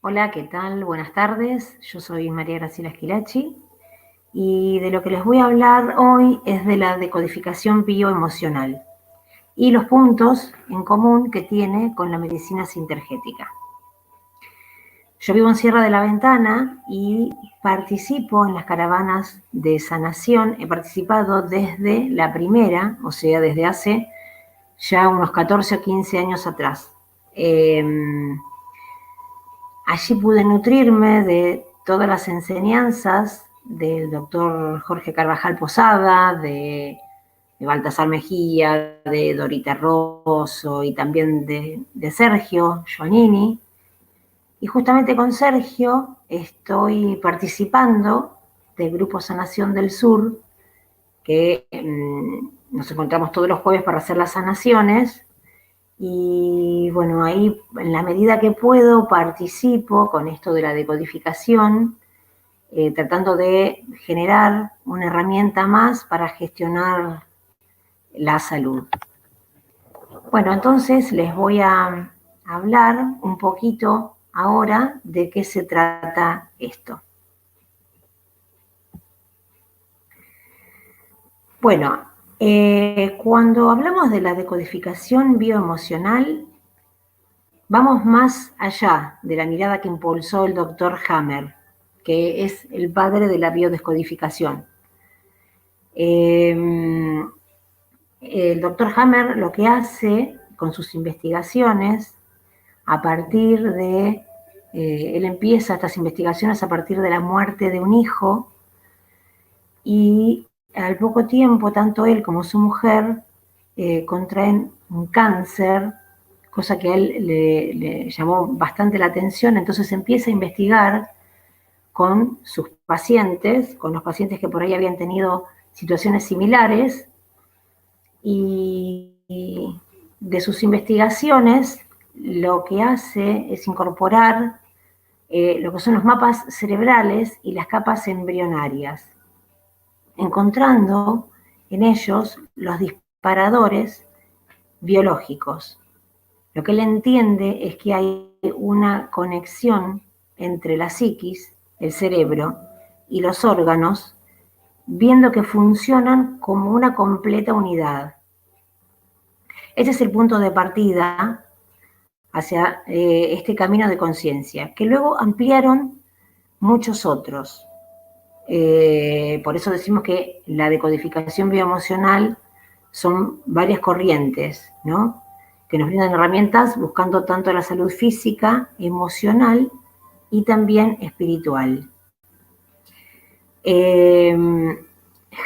Hola, ¿qué tal? Buenas tardes. Yo soy María Graciela Esquilachi y de lo que les voy a hablar hoy es de la decodificación bioemocional y los puntos en común que tiene con la medicina sintergética. Yo vivo en Sierra de la Ventana y participo en las caravanas de sanación. He participado desde la primera, o sea, desde hace ya unos 14 o 15 años atrás. Eh, Allí pude nutrirme de todas las enseñanzas del doctor Jorge Carvajal Posada, de Baltasar Mejía, de Dorita Rosso y también de Sergio Giovannini. Y justamente con Sergio estoy participando del Grupo Sanación del Sur, que nos encontramos todos los jueves para hacer las sanaciones. Y bueno, ahí en la medida que puedo participo con esto de la decodificación, tratando de generar una herramienta más para gestionar la salud. Bueno, entonces les voy a hablar un poquito ahora de qué se trata esto. Bueno, cuando hablamos de la decodificación bioemocional, vamos más allá de la mirada que impulsó el doctor Hammer, que es el padre de la biodescodificación. El doctor Hammer lo que hace con sus investigaciones, a partir de, él empieza estas investigaciones a partir de la muerte de un hijo, y al poco tiempo, tanto él como su mujer contraen un cáncer, cosa que a él le llamó bastante la atención. Entonces empieza a investigar con sus pacientes, con los pacientes que por ahí habían tenido situaciones similares, y de sus investigaciones lo que hace es incorporar lo que son los mapas cerebrales y las capas embrionarias, encontrando en ellos los disparadores biológicos. Lo que él entiende es que hay una conexión entre la psiquis, el cerebro y los órganos, viendo que funcionan como una completa unidad. Ese es el punto de partida hacia este camino de conciencia, que luego ampliaron muchos otros. Por eso decimos que la decodificación bioemocional son varias corrientes, ¿no? Que nos brindan herramientas buscando tanto la salud física, emocional y también espiritual.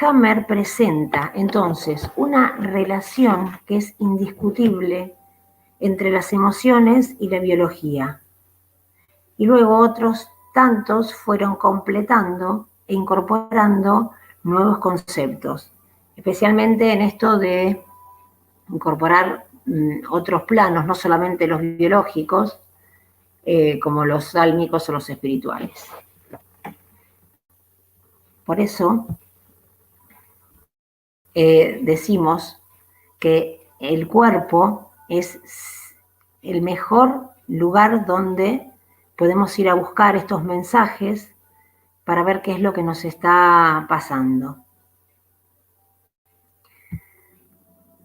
Hammer presenta entonces una relación que es indiscutible entre las emociones y la biología. Y luego otros tantos fueron completando e incorporando nuevos conceptos, especialmente en esto de incorporar otros planos, no solamente los biológicos, como los álmicos o los espirituales. Por eso decimos que el cuerpo es el mejor lugar donde podemos ir a buscar estos mensajes para ver qué es lo que nos está pasando.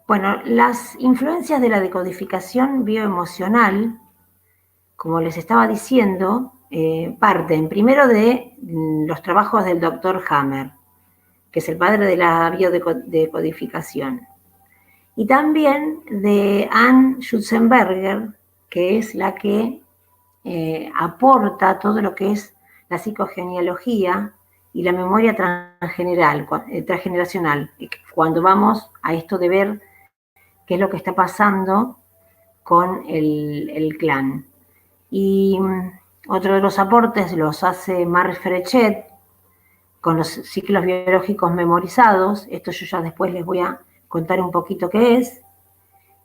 Bueno, las influencias de la decodificación bioemocional, como les estaba diciendo, parten primero de los trabajos del doctor Hammer, que es el padre de la biodecodificación, y también de Anne Schutzenberger, que es la que aporta todo lo que es la psicogenealogía y la memoria transgeneracional, cuando vamos a esto de ver qué es lo que está pasando con el clan. Y otro de los aportes los hace Marie Frechet con los ciclos biológicos memorizados. Esto yo ya después les voy a contar un poquito qué es.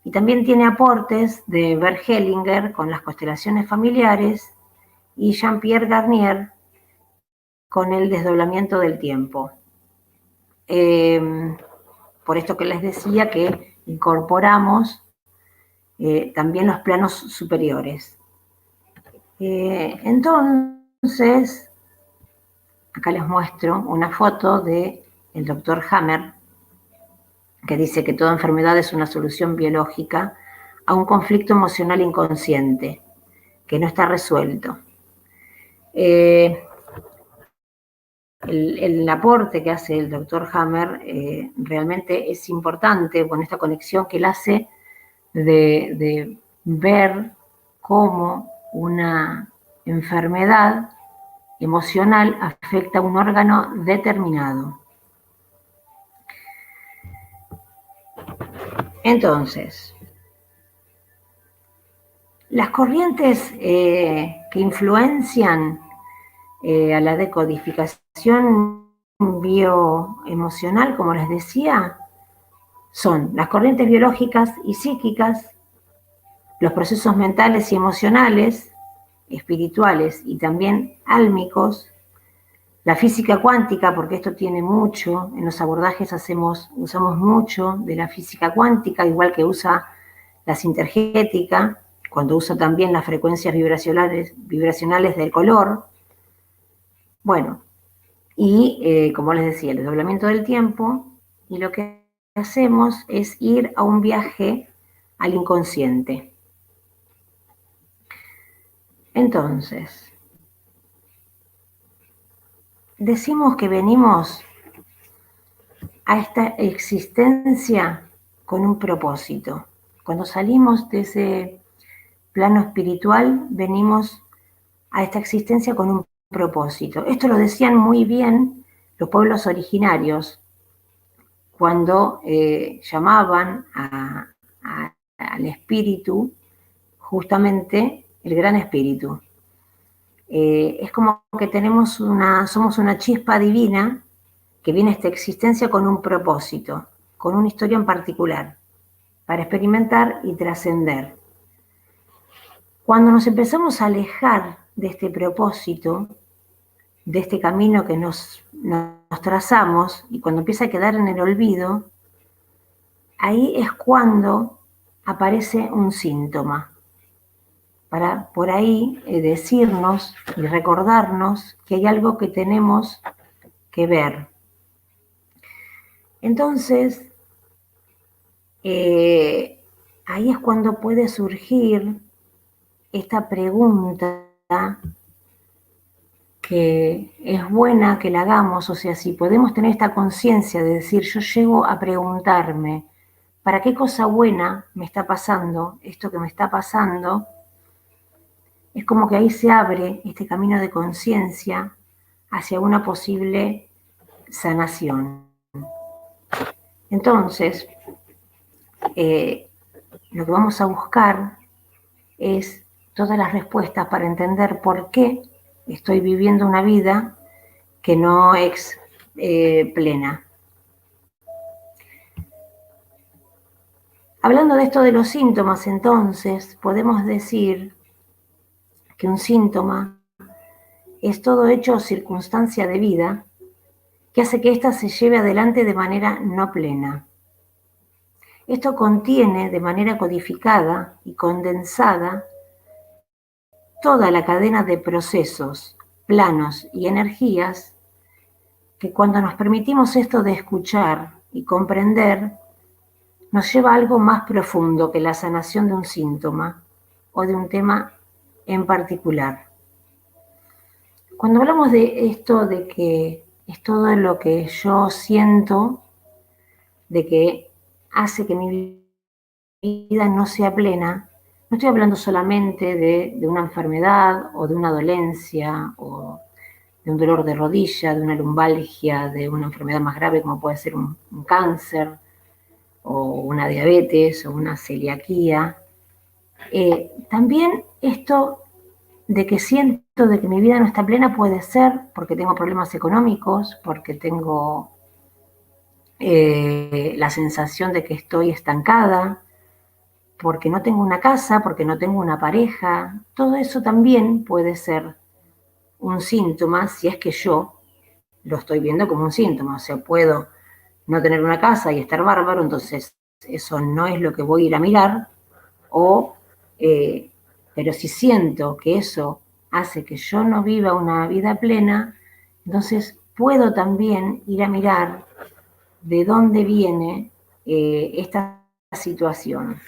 Y también tiene aportes de Bert Hellinger con las constelaciones familiares y Jean-Pierre Garnier con el desdoblamiento del tiempo. Por esto que les decía que incorporamos también los planos superiores. Entonces, acá les muestro una foto del doctor Hammer, que dice que toda enfermedad es una solución biológica a un conflicto emocional inconsciente que no está resuelto. El aporte que hace el doctor Hammer realmente es importante con esta conexión que él hace de ver cómo una enfermedad emocional afecta a un órgano determinado. Entonces, las corrientes que influencian a la decodificación bioemocional, como les decía, son las corrientes biológicas y psíquicas, los procesos mentales y emocionales, espirituales y también álmicos, la física cuántica, porque esto tiene mucho, en los abordajes usamos mucho de la física cuántica, igual que usa la sintergética, cuando usa también las frecuencias vibracionales del color. Bueno, y como les decía, el desdoblamiento del tiempo, y lo que hacemos es ir a un viaje al inconsciente. Entonces, decimos que venimos a esta existencia con un propósito. Cuando salimos de ese plano espiritual, venimos a esta existencia con un propósito. Esto lo decían muy bien los pueblos originarios cuando llamaban al espíritu, justamente el gran espíritu. Es como que somos una chispa divina que viene a esta existencia con un propósito, con una historia en particular, para experimentar y trascender. Cuando nos empezamos a alejar de este propósito, de este camino que nos trazamos, y cuando empieza a quedar en el olvido, ahí es cuando aparece un síntoma, para por ahí decirnos y recordarnos que hay algo que tenemos que ver. Entonces, ahí es cuando puede surgir esta pregunta que es buena que la hagamos, o sea, si podemos tener esta conciencia de decir, yo llego a preguntarme, ¿para qué cosa buena me está pasando esto que me está pasando? Es como que ahí se abre este camino de conciencia hacia una posible sanación. Entonces, lo que vamos a buscar es todas las respuestas para entender por qué estoy viviendo una vida que no es plena. Hablando de esto de los síntomas, entonces, podemos decir que un síntoma es todo hecho o circunstancia de vida que hace que ésta se lleve adelante de manera no plena. Esto contiene de manera codificada y condensada toda la cadena de procesos, planos y energías que cuando nos permitimos esto de escuchar y comprender, nos lleva a algo más profundo que la sanación de un síntoma o de un tema en particular. Cuando hablamos de esto de que es todo lo que yo siento, de que hace que mi vida no sea plena, no estoy hablando solamente de una enfermedad o de una dolencia o de un dolor de rodilla, de una lumbalgia, de una enfermedad más grave como puede ser un cáncer o una diabetes o una celiaquía. También esto de que siento de que mi vida no está plena puede ser porque tengo problemas económicos, porque tengo la sensación de que estoy estancada, porque no tengo una casa, porque no tengo una pareja. Todo eso también puede ser un síntoma si es que yo lo estoy viendo como un síntoma. O sea, puedo no tener una casa y estar bárbaro, entonces eso no es lo que voy a ir a mirar, pero si siento que eso hace que yo no viva una vida plena, entonces puedo también ir a mirar de dónde viene esta situación.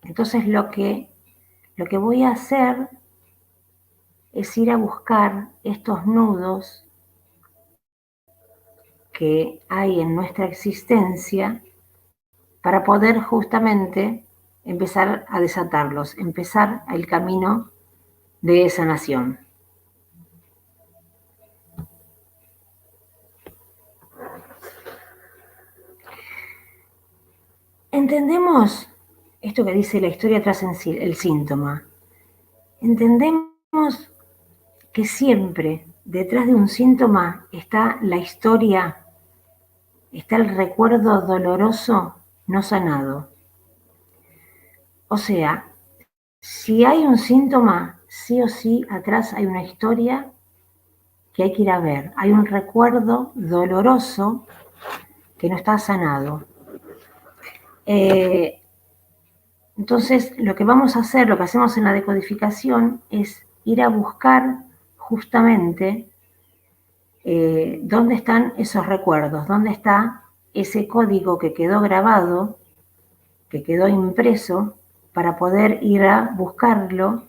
Entonces lo que voy a hacer es ir a buscar estos nudos que hay en nuestra existencia para poder justamente empezar a desatarlos, empezar el camino de sanación. Entendemos esto que dice la historia tras el síntoma. Entendemos que siempre detrás de un síntoma está la historia, está el recuerdo doloroso no sanado. O sea, si hay un síntoma, sí o sí atrás hay una historia que hay que ir a ver. Hay un recuerdo doloroso que no está sanado. Entonces, lo que vamos a hacer, lo que hacemos en la decodificación, es ir a buscar justamente dónde están esos recuerdos, dónde está ese código que quedó grabado, que quedó impreso, para poder ir a buscarlo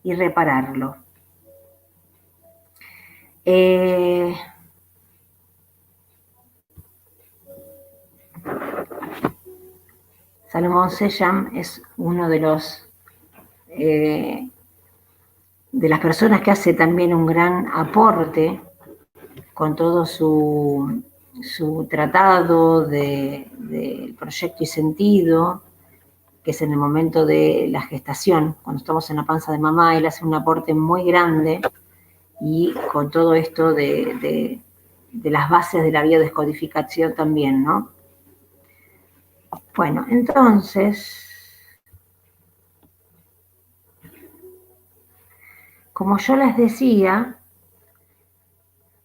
y repararlo. Salomón Seyam es uno de las personas que hace también un gran aporte con todo su tratado del proyecto y sentido, que es en el momento de la gestación, cuando estamos en la panza de mamá. Él hace un aporte muy grande, y con todo esto de las bases de la biodescodificación también, ¿no? Bueno, entonces, como yo les decía,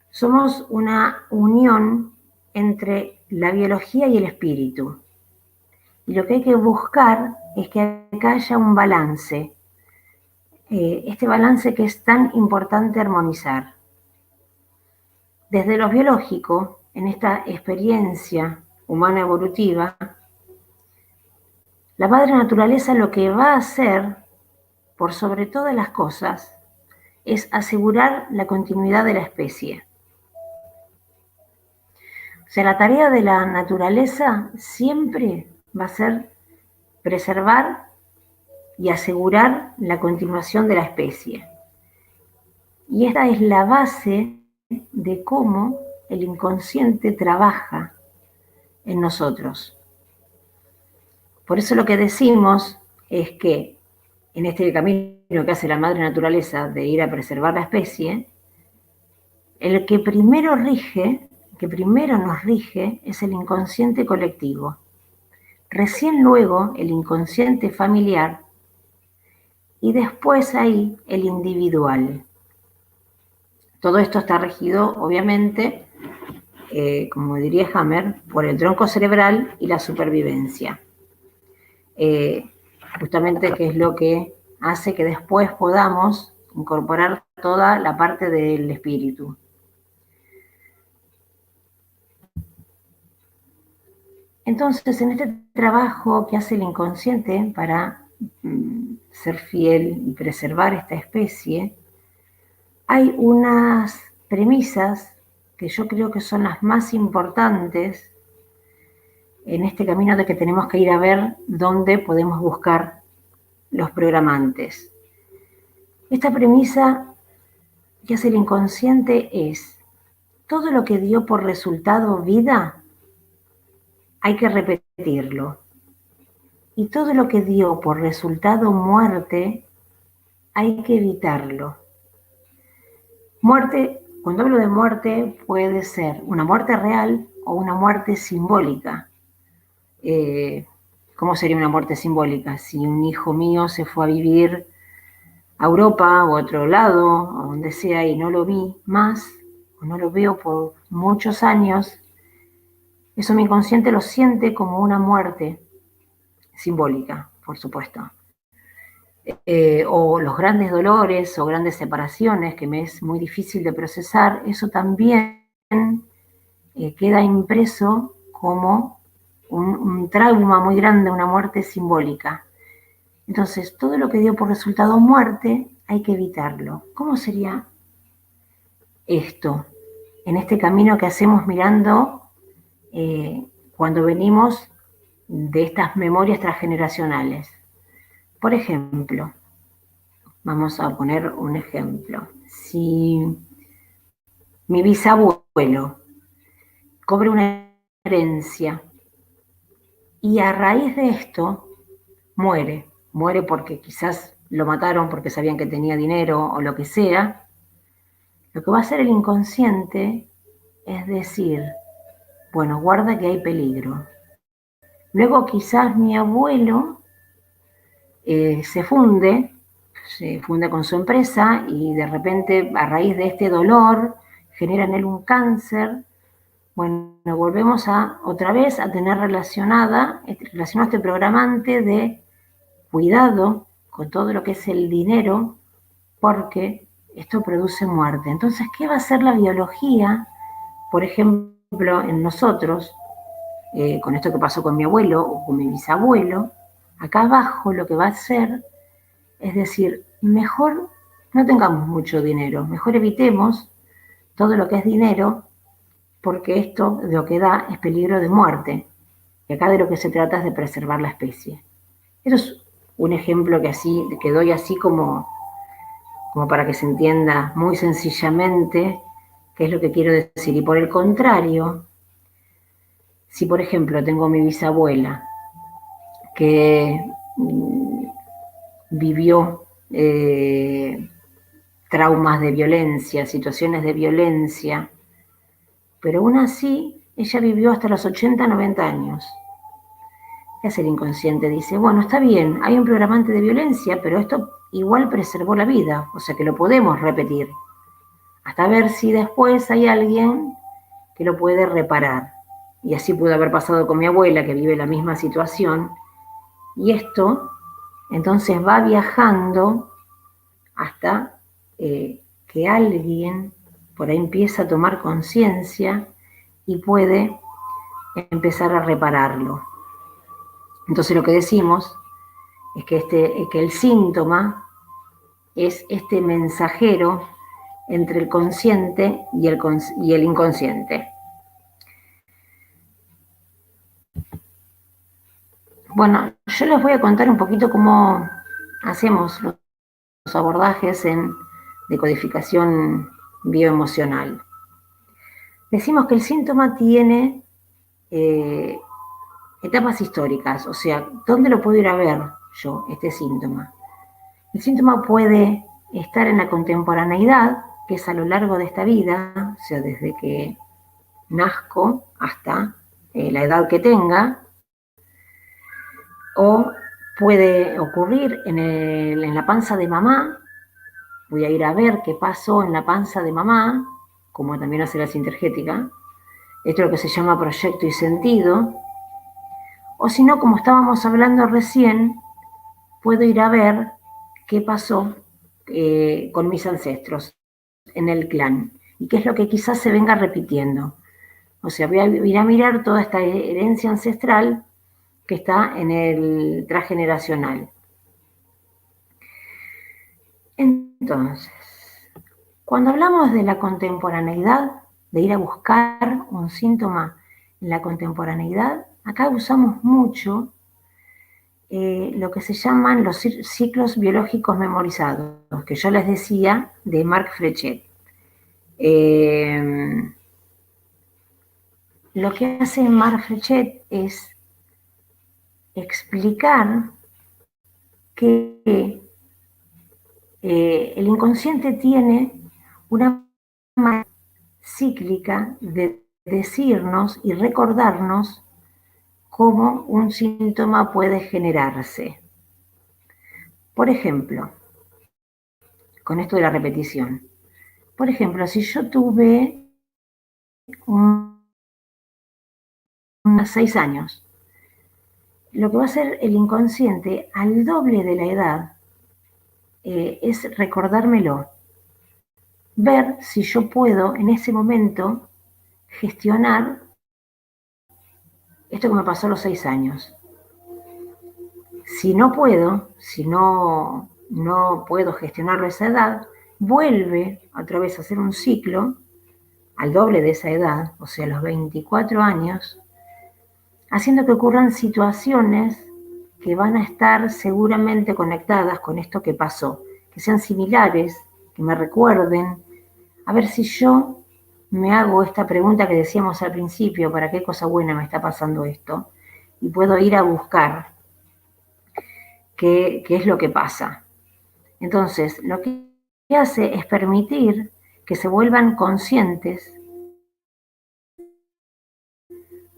somos una unión entre la biología y el espíritu. Y lo que hay que buscar es que acá haya un balance. Este balance que es tan importante armonizar. Desde lo biológico, en esta experiencia humana evolutiva, la madre naturaleza lo que va a hacer, por sobre todas las cosas, es asegurar la continuidad de la especie. O sea, la tarea de la naturaleza siempre va a ser preservar y asegurar la continuación de la especie. Y esta es la base de cómo el inconsciente trabaja en nosotros. Por eso lo que decimos es que en este camino que hace la madre naturaleza de ir a preservar la especie, el que primero nos rige es el inconsciente colectivo. Recién luego el inconsciente familiar, y después ahí el individual. Todo esto está regido, obviamente, como diría Hammer, por el tronco cerebral y la supervivencia. Justamente que es lo que hace que después podamos incorporar toda la parte del espíritu. Entonces, en este trabajo que hace el inconsciente para ser fiel y preservar esta especie, hay unas premisas que yo creo que son las más importantes en este camino de que tenemos que ir a ver dónde podemos buscar los programantes. Esta premisa que hace el inconsciente es: todo lo que dio por resultado vida, hay que repetirlo. Y todo lo que dio por resultado muerte, hay que evitarlo. Muerte, cuando hablo de muerte, puede ser una muerte real o una muerte simbólica. ¿Cómo sería una muerte simbólica? Si un hijo mío se fue a vivir a Europa o a otro lado, o donde sea, y no lo vi más, o no lo veo por muchos años, eso mi inconsciente lo siente como una muerte simbólica. por supuesto. O los grandes dolores o grandes separaciones que me es muy difícil de procesar, eso también queda impreso como un trauma muy grande, una muerte simbólica. Entonces, todo lo que dio por resultado muerte, hay que evitarlo. ¿Cómo sería esto? En este camino que hacemos mirando cuando venimos de estas memorias transgeneracionales. Por ejemplo, vamos a poner un ejemplo. Si mi bisabuelo cobra una herencia y a raíz de esto muere porque quizás lo mataron porque sabían que tenía dinero o lo que sea, lo que va a hacer el inconsciente es decir, bueno, guarda que hay peligro. Luego quizás mi abuelo se funde con su empresa y de repente a raíz de este dolor genera en él un cáncer. Bueno, volvemos otra vez a tener relacionado este programante de cuidado con todo lo que es el dinero, porque esto produce muerte. Entonces, ¿qué va a hacer la biología, por ejemplo, en nosotros, con esto que pasó con mi abuelo o con mi bisabuelo? Acá abajo lo que va a hacer es decir, mejor no tengamos mucho dinero, mejor evitemos todo lo que es dinero, porque esto lo que da es peligro de muerte. Y acá de lo que se trata es de preservar la especie. Eso es un ejemplo que doy así como para que se entienda muy sencillamente qué es lo que quiero decir. Y por el contrario, si por ejemplo tengo mi bisabuela que vivió traumas de violencia, situaciones de violencia, pero aún así ella vivió hasta los 80, 90 años. ¿Qué hace el inconsciente? Dice, bueno, está bien, hay un programante de violencia, pero esto igual preservó la vida, o sea que lo podemos repetir, hasta ver si después hay alguien que lo puede reparar. Y así pudo haber pasado con mi abuela, que vive la misma situación, y esto entonces va viajando hasta que alguien por ahí empieza a tomar conciencia y puede empezar a repararlo. Entonces lo que decimos es que el síntoma es este mensajero entre el consciente y el inconsciente. Bueno, yo les voy a contar un poquito cómo hacemos los abordajes en decodificación bioemocional. Decimos que el síntoma tiene etapas históricas, o sea, ¿dónde lo puedo ir a ver yo, este síntoma? El síntoma puede estar en la contemporaneidad, que es a lo largo de esta vida, o sea, desde que nazco hasta la edad que tenga, o puede ocurrir en la panza de mamá. Voy a ir a ver qué pasó en la panza de mamá, como también hace la sintergética. Esto es lo que se llama proyecto y sentido. O si no, como estábamos hablando recién, puedo ir a ver qué pasó con mis ancestros en el clan y qué es lo que quizás se venga repitiendo. O sea, voy a ir a mirar toda esta herencia ancestral que está en el transgeneracional. Entonces, cuando hablamos de la contemporaneidad, de ir a buscar un síntoma en la contemporaneidad, acá usamos mucho lo que se llaman los ciclos biológicos memorizados, que yo les decía de Marc Frechet. Lo que hace Marc Frechet es explicar que el inconsciente tiene una manera cíclica de decirnos y recordarnos cómo un síntoma puede generarse. Por ejemplo, con esto de la repetición. Por ejemplo, si yo tuve unos 6 años, lo que va a hacer el inconsciente al doble de la edad es recordármelo, ver si yo puedo en ese momento gestionar esto que me pasó a los 6 años. Si no puedo, si no puedo gestionarlo a esa edad, vuelve otra vez a hacer un ciclo al doble de esa edad, o sea, a los 24 años, haciendo que ocurran situaciones que van a estar seguramente conectadas con esto que pasó, que sean similares, que me recuerden, a ver si yo me hago esta pregunta que decíamos al principio, ¿para qué cosa buena me está pasando esto? Y puedo ir a buscar qué es lo que pasa. Entonces, lo que hace es permitir que se vuelvan conscientes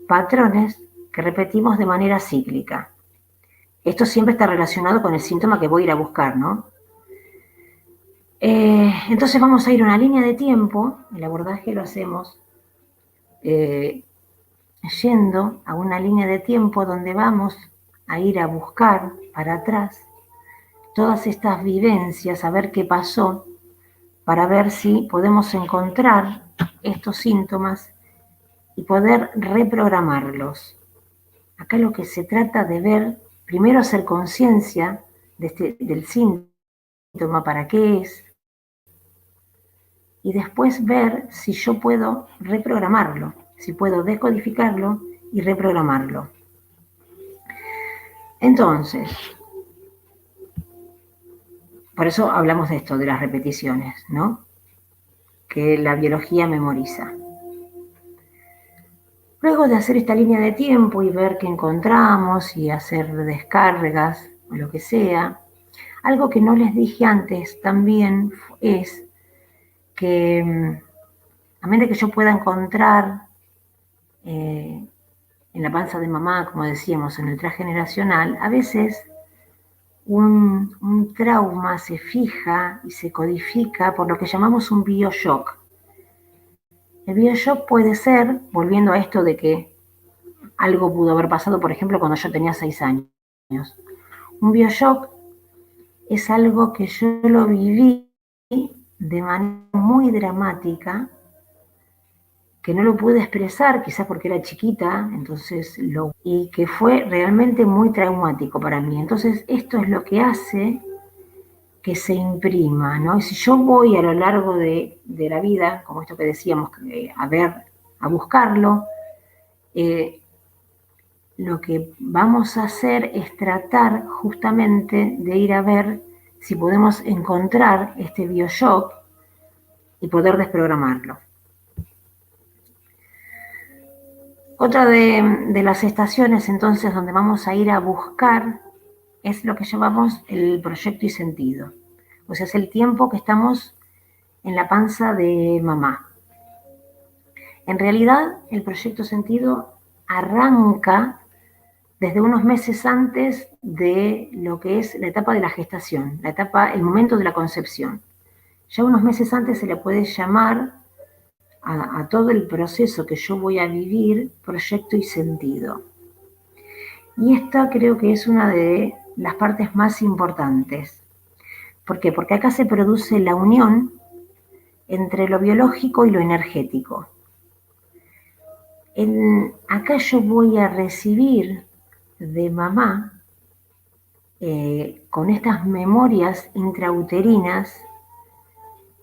patrones que repetimos de manera cíclica. Esto siempre está relacionado con el síntoma que voy a ir a buscar, ¿no? Entonces vamos a ir a una línea de tiempo, el abordaje lo hacemos yendo a una línea de tiempo donde vamos a ir a buscar para atrás todas estas vivencias, a ver qué pasó, para ver si podemos encontrar estos síntomas y poder reprogramarlos. Acá lo que se trata de ver, primero hacer conciencia del síntoma, para qué es, y después ver si yo puedo reprogramarlo, si puedo descodificarlo y reprogramarlo. Entonces, por eso hablamos de esto, de las repeticiones, ¿no? Que la biología memoriza. Luego de hacer esta línea de tiempo y ver qué encontramos y hacer descargas o lo que sea, algo que no les dije antes también es que a menos que yo pueda encontrar en la panza de mamá, como decíamos, en el transgeneracional, a veces un trauma se fija y se codifica por lo que llamamos un bioshock. El bioshock puede ser, volviendo a esto de que algo pudo haber pasado, por ejemplo, cuando yo tenía 6 años. Un bioshock es algo que yo lo viví de manera muy dramática, que no lo pude expresar, quizás porque era chiquita, entonces y que fue realmente muy traumático para mí. Entonces, esto es lo que hace que se imprima, ¿no? Y si yo voy a lo largo de la vida, como esto que decíamos, a buscarlo, lo que vamos a hacer es tratar justamente de ir a ver si podemos encontrar este bioshock y poder desprogramarlo. Otra de las estaciones, entonces, donde vamos a ir a buscar es lo que llamamos el proyecto y sentido. O sea, es el tiempo que estamos en la panza de mamá. En realidad, el proyecto sentido arranca desde unos meses antes de lo que es la etapa de la gestación, el momento de la concepción. Ya unos meses antes se le puede llamar a todo el proceso que yo voy a vivir proyecto y sentido. Y esta creo que es una de las partes más importantes. ¿Por qué? Porque acá se produce la unión entre lo biológico y lo energético. Acá yo voy a recibir de mamá, con estas memorias intrauterinas,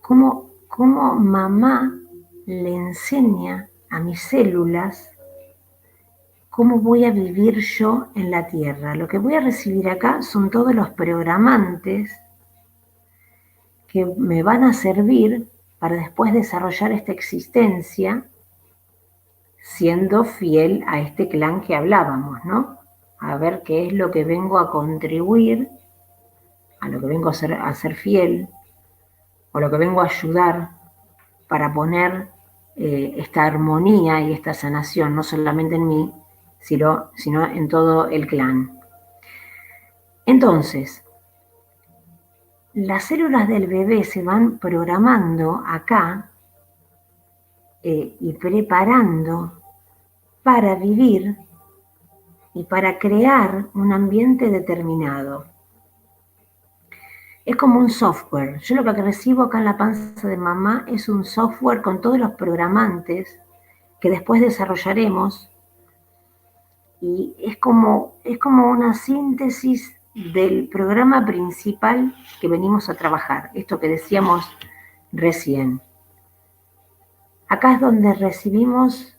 cómo mamá le enseña a mis células cómo voy a vivir yo en la Tierra. Lo que voy a recibir acá son todos los programantes que me van a servir para después desarrollar esta existencia siendo fiel a este clan que hablábamos, ¿no? A ver qué es lo que vengo a contribuir, a lo que vengo a ser fiel, o lo que vengo a ayudar para poner esta armonía y esta sanación, no solamente en mí, sino en todo el clan. Entonces, las células del bebé se van programando acá y preparando para vivir y para crear un ambiente determinado. Es como un software. Yo lo que recibo acá en la panza de mamá es un software con todos los programantes que después desarrollaremos, y es como una síntesis del programa principal que venimos a trabajar, esto que decíamos recién. Acá es donde recibimos,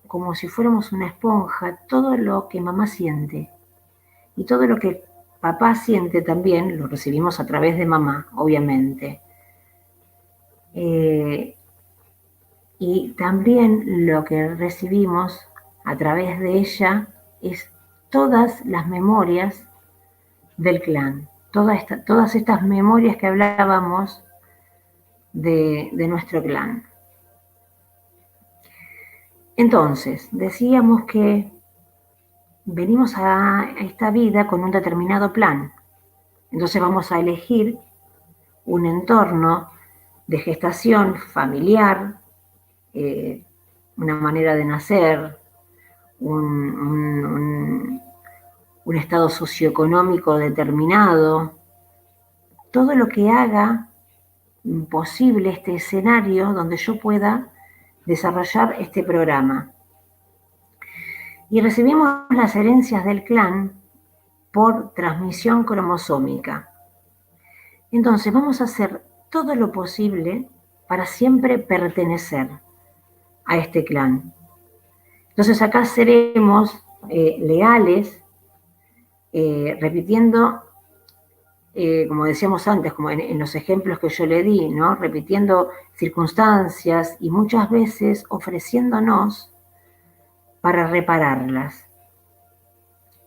como si fuéramos una esponja, todo lo que mamá siente, y todo lo que papá siente también lo recibimos a través de mamá, obviamente. Y también lo que recibimos a través de ella es todas las memorias del clan, todas estas memorias que hablábamos de nuestro clan. Entonces, decíamos que venimos a esta vida con un determinado plan. Entonces vamos a elegir un entorno de gestación familiar, una manera de nacer, un estado socioeconómico determinado, todo lo que haga posible este escenario donde yo pueda desarrollar este programa. Y recibimos las herencias del clan por transmisión cromosómica. Entonces vamos a hacer todo lo posible para siempre pertenecer a este clan. Entonces acá seremos leales, repitiendo, como decíamos antes, como en los ejemplos que yo le di, ¿no? Repitiendo circunstancias y muchas veces ofreciéndonos para repararlas.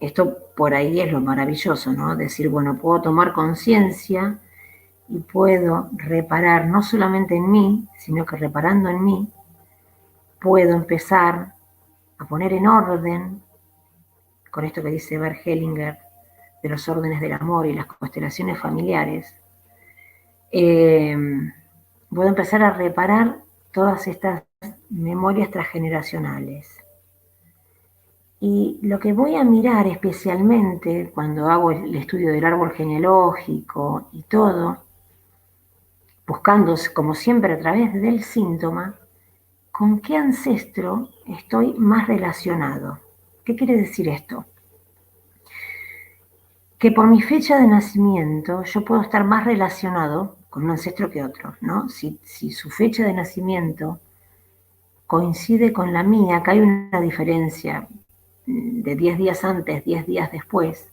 Esto por ahí es lo maravilloso, ¿no? Decir, bueno, puedo tomar conciencia y puedo reparar no solamente en mí, sino que reparando en mí, puedo empezar a poner en orden, con esto que dice Bert Hellinger, de los órdenes del amor y las constelaciones familiares, puedo empezar a reparar todas estas memorias transgeneracionales. Y lo que voy a mirar especialmente cuando hago el estudio del árbol genealógico y todo, buscando, como siempre, a través del síntoma, con qué ancestro estoy más relacionado. ¿Qué quiere decir esto? Que por mi fecha de nacimiento yo puedo estar más relacionado con un ancestro que otro, ¿no? Si su fecha de nacimiento coincide con la mía, acá hay una diferencia de 10 días antes, 10 días después,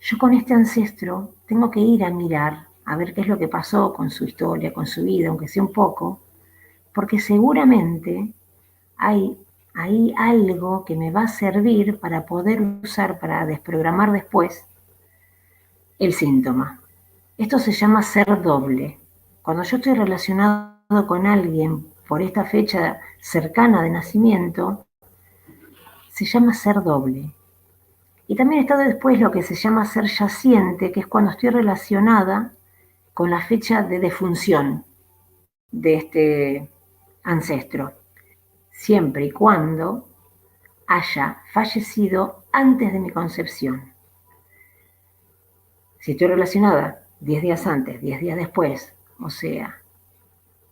yo con este ancestro tengo que ir a mirar, a ver qué es lo que pasó con su historia, con su vida, aunque sea un poco, porque seguramente hay ahí algo que me va a servir para poder usar, para desprogramar después el síntoma. Esto se llama ser doble. Cuando yo estoy relacionado con alguien por esta fecha cercana de nacimiento, se llama ser doble. Y también está después lo que se llama ser yaciente, que es cuando estoy relacionada con la fecha de defunción de este ancestro, siempre y cuando haya fallecido antes de mi concepción. Si estoy relacionada 10 días antes, 10 días después, o sea,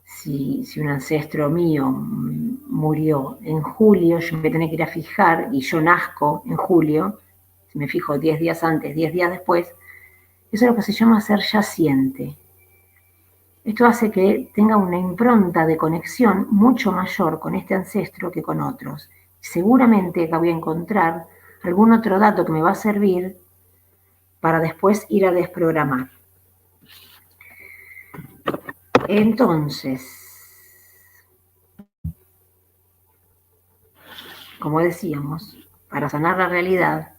si un ancestro mío murió en julio, yo me tengo que ir a fijar, y yo nazco en julio, si me fijo 10 días antes, 10 días después, eso es lo que se llama ser yaciente. Esto hace que tenga una impronta de conexión mucho mayor con este ancestro que con otros. Seguramente acá voy a encontrar algún otro dato que me va a servir para después ir a desprogramar. Entonces, como decíamos, para sanar la realidad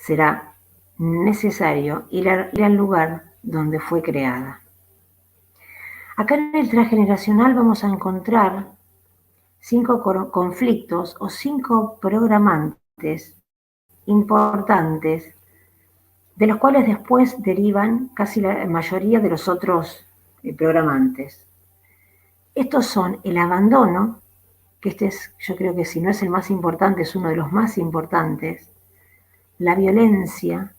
será necesario ir al lugar donde fue creada. Acá en el transgeneracional vamos a encontrar 5 conflictos o 5 programantes importantes, de los cuales después derivan casi la mayoría de los otros programantes. Estos son el abandono, que este es, yo creo que si no es el más importante, es uno de los más importantes, la violencia,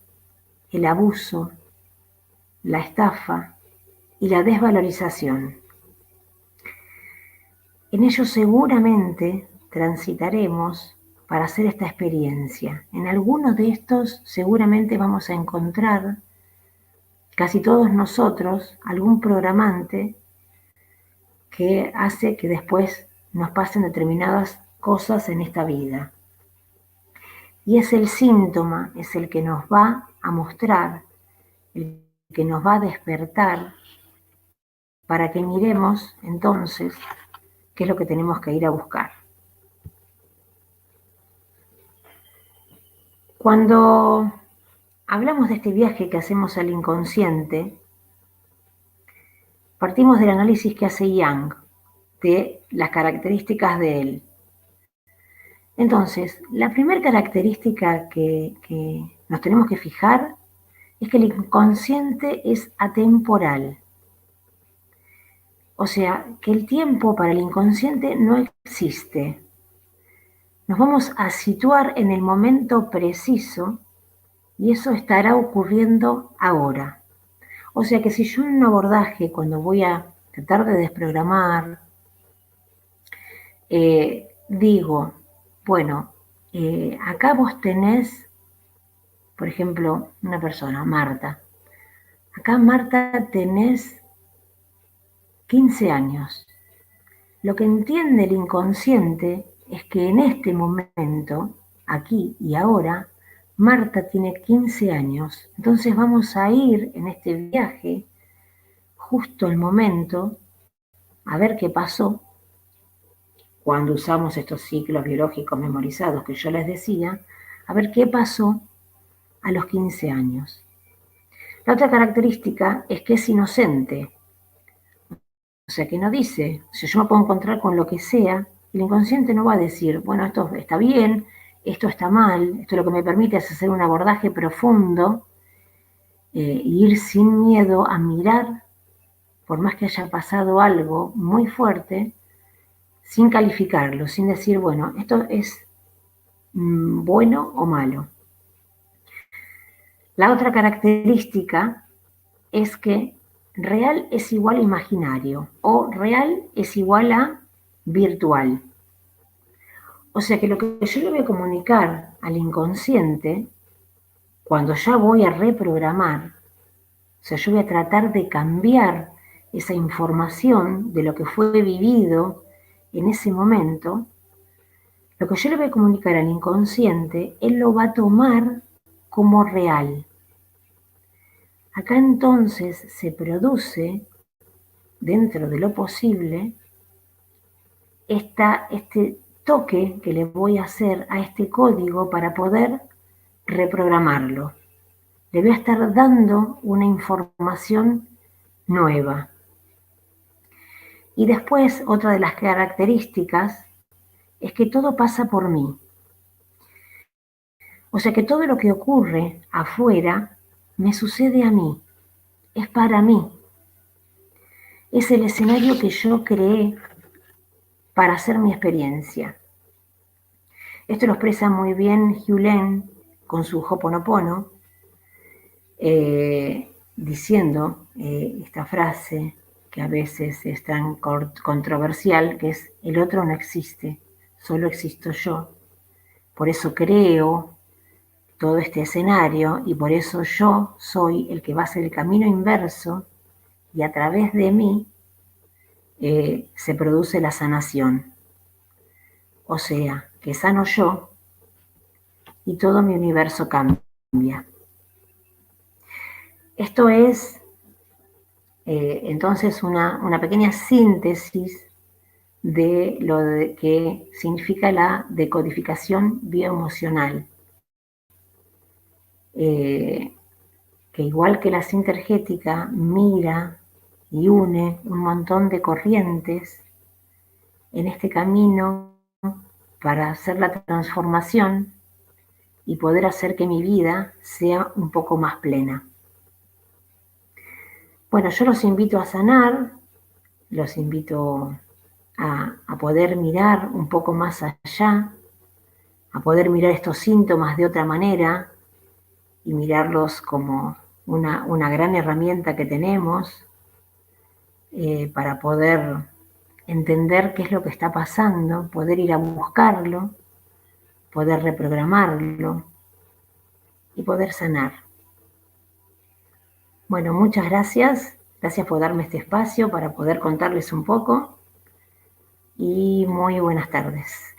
el abuso, la estafa y la desvalorización. En ellos seguramente transitaremos para hacer esta experiencia. En algunos de estos seguramente vamos a encontrar, casi todos nosotros, algún programante que hace que después nos pasen determinadas cosas en esta vida. Y es el síntoma, es el que nos va a mostrar, el que nos va a despertar para que miremos entonces qué es lo que tenemos que ir a buscar. Cuando hablamos de este viaje que hacemos al inconsciente, partimos del análisis que hace Jung de las características de él. Entonces, la primera característica que nos tenemos que fijar es que el inconsciente es atemporal. O sea, que el tiempo para el inconsciente no existe. Nos vamos a situar en el momento preciso y eso estará ocurriendo ahora. O sea que si yo en un abordaje, cuando voy a tratar de desprogramar, digo, bueno, acá vos tenés, por ejemplo, una persona, Marta. Acá, Marta, tenés 15 años. Lo que entiende el inconsciente es que en este momento, aquí y ahora, Marta tiene 15 años. Entonces vamos a ir en este viaje justo el momento a ver qué pasó cuando usamos estos ciclos biológicos memorizados que yo les decía, a ver qué pasó a los 15 años. La otra característica es que es inocente. O sea, que no dice, si yo me puedo encontrar con lo que sea, el inconsciente no va a decir, bueno, esto está bien, esto está mal, esto lo que me permite es hacer un abordaje profundo e ir sin miedo a mirar, por más que haya pasado algo muy fuerte, sin calificarlo, sin decir, bueno, esto es bueno o malo. La otra característica es que real es igual a imaginario o real es igual a virtual. O sea que lo que yo le voy a comunicar al inconsciente, cuando ya voy a reprogramar, o sea, yo voy a tratar de cambiar esa información de lo que fue vivido en ese momento, lo que yo le voy a comunicar al inconsciente, él lo va a tomar como real. Acá entonces se produce, dentro de lo posible, este toque que le voy a hacer a este código para poder reprogramarlo. Le voy a estar dando una información nueva. Y después, otra de las características es que todo pasa por mí. O sea que todo lo que ocurre afuera me sucede a mí, es para mí. Es el escenario que yo creé para hacer mi experiencia. Esto lo expresa muy bien Hew Len con su Ho'oponopono, diciendo esta frase que a veces es tan controversial, que es: el otro no existe, solo existo yo. Por eso creo todo este escenario y por eso yo soy el que va a hacer el camino inverso y a través de mí se produce la sanación. O sea, que sano yo y todo mi universo cambia. Esto es entonces una pequeña síntesis de lo que significa la decodificación bioemocional. Que igual que la sintergética mira y une un montón de corrientes en este camino para hacer la transformación y poder hacer que mi vida sea un poco más plena. Bueno, yo los invito a sanar, los invito a poder mirar un poco más allá, a poder mirar estos síntomas de otra manera y mirarlos como una gran herramienta que tenemos para poder entender qué es lo que está pasando, poder ir a buscarlo, poder reprogramarlo y poder sanar. Bueno, muchas gracias. Gracias por darme este espacio para poder contarles un poco y muy buenas tardes.